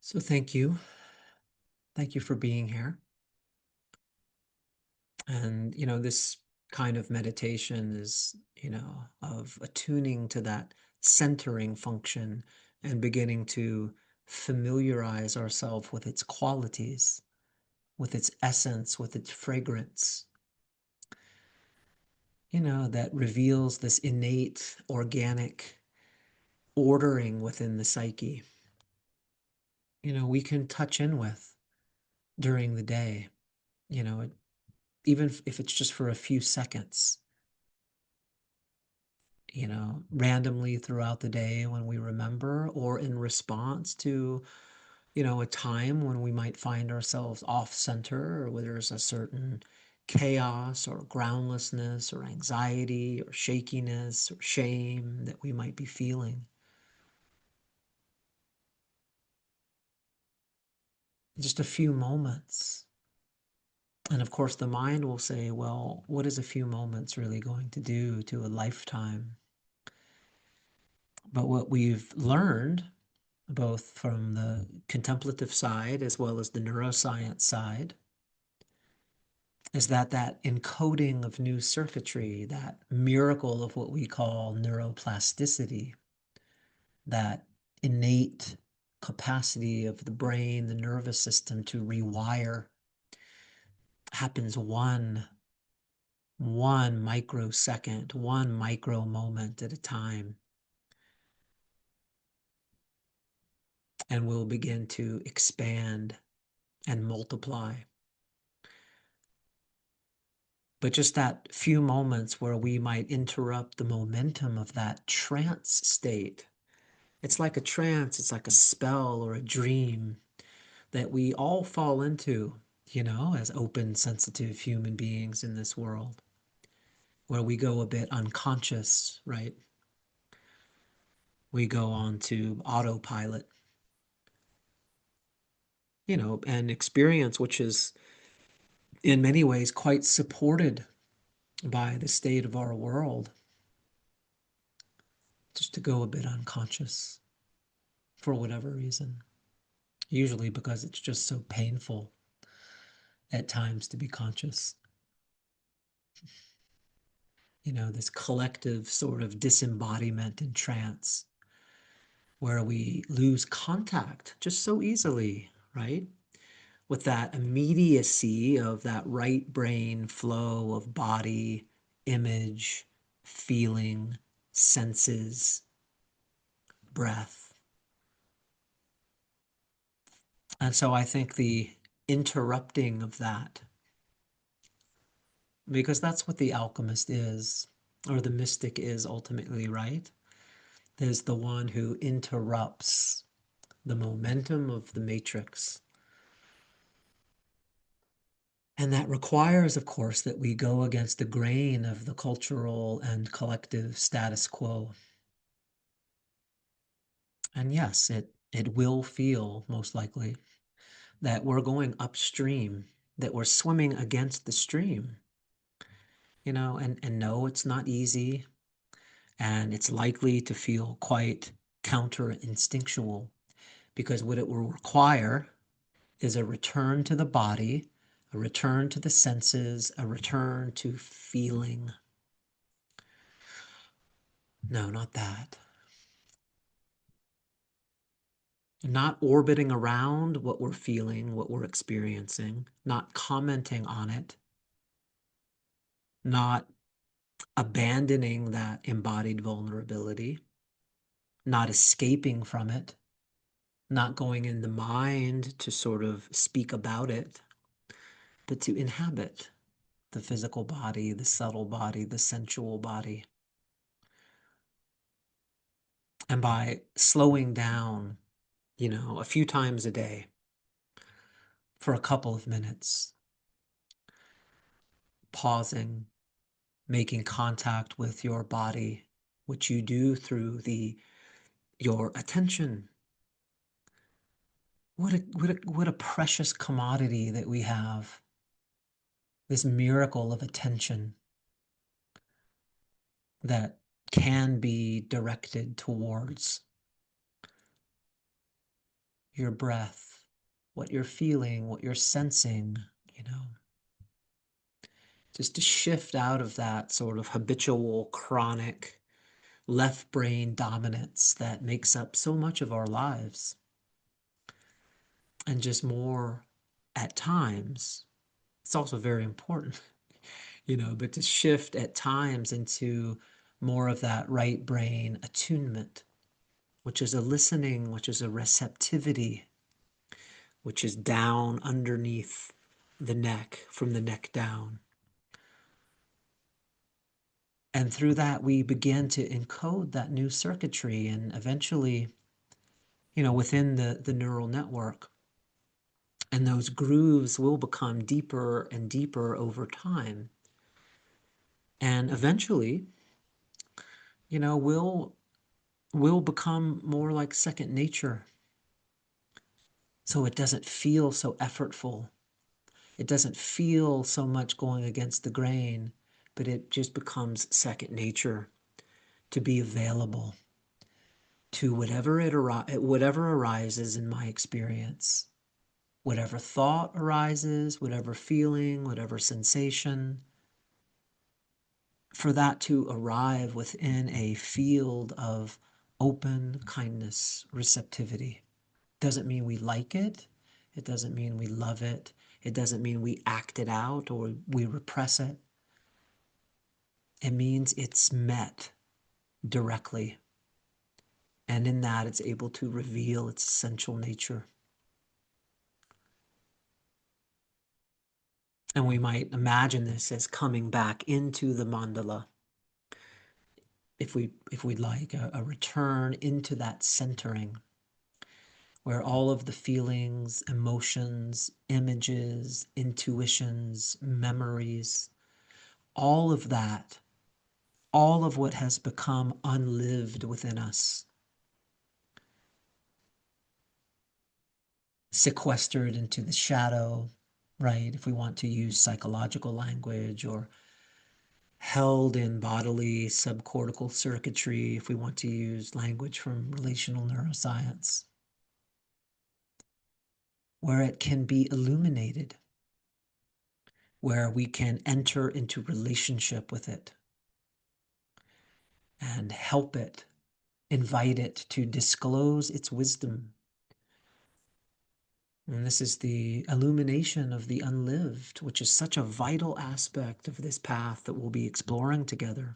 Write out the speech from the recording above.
So thank you. Thank you for being here. And, this kind of meditation is, of attuning to that centering function and beginning to familiarize ourselves with its qualities, with its essence, with its fragrance, that reveals this innate organic ordering within the psyche, we can touch in with during the day, you know, even if it's just for a few seconds, randomly throughout the day when we remember, or in response to, a time when we might find ourselves off center, or where there's a certain chaos or groundlessness or anxiety or shakiness or shame that we might be feeling. Just a few moments. And of course, the mind will say, well, what is a few moments really going to do to a lifetime? But what we've learned, both from the contemplative side as well as the neuroscience side, is that encoding of new circuitry, that miracle of what we call neuroplasticity, that innate capacity of the brain, the nervous system to rewire, happens one microsecond, one micro moment at a time, and will begin to expand and multiply. But just that few moments where we might interrupt the momentum of that trance state. It's like a trance, it's like a spell or a dream that we all fall into, as open, sensitive human beings in this world, where we go a bit unconscious, right? We go on to autopilot, and experience, which is in many ways quite supported by the state of our world, just to go a bit unconscious for whatever reason. Usually because it's just so painful at times to be conscious. This collective sort of disembodiment in trance where we lose contact just so easily, right? With that immediacy of that right brain flow of body, image, feeling, senses, breath. And so I think the interrupting of that, because that's what the alchemist is, or the mystic is ultimately, right? Is the one who interrupts the momentum of the matrix. And that requires, of course, that we go against the grain of the cultural and collective status quo. And yes, it will feel, most likely, that we're going upstream, that we're swimming against the stream, and no, it's not easy. And it's likely to feel quite counter-instinctual, because what it will require is a return to the body, a return to the senses, a return to feeling. No, not that. Not orbiting around what we're feeling, what we're experiencing, not commenting on it, not abandoning that embodied vulnerability, not escaping from it, not going in the mind to sort of speak about it, but to inhabit the physical body, the subtle body, the sensual body. And by slowing down, a few times a day for a couple of minutes, pausing, making contact with your body, which you do through your attention. What a precious commodity that we have, this miracle of attention that can be directed towards, your breath, what you're feeling, what you're sensing, you know, just to shift out of that sort of habitual, chronic left brain dominance that makes up so much of our lives. And just more at times, it's also very important, but to shift at times into more of that right brain attunement, which is a listening, which is a receptivity, which is down underneath the neck, from the neck down. And through that, we begin to encode that new circuitry, and eventually, within the neural network, and those grooves will become deeper and deeper over time. And eventually, we'll become more like second nature. So it doesn't feel so effortful. It doesn't feel so much going against the grain, but it just becomes second nature to be available to whatever arises in my experience. Whatever thought arises, whatever feeling, whatever sensation, for that to arrive within a field of open kindness, receptivity. Doesn't mean we like it. It doesn't mean we love it. It doesn't mean we act it out or we repress it. It means it's met directly. And in that, it's able to reveal its essential nature. And we might imagine this as coming back into the mandala, if we'd like, a return into that centering, where all of the feelings, emotions, images, intuitions, memories, all of that, all of what has become unlived within us, sequestered into the shadow, right? If we want to use psychological language, or held in bodily subcortical circuitry, if we want to use language from relational neuroscience, where it can be illuminated, where we can enter into relationship with it and help it, invite it to disclose its wisdom. And this is the illumination of the unlived, which is such a vital aspect of this path that we'll be exploring together.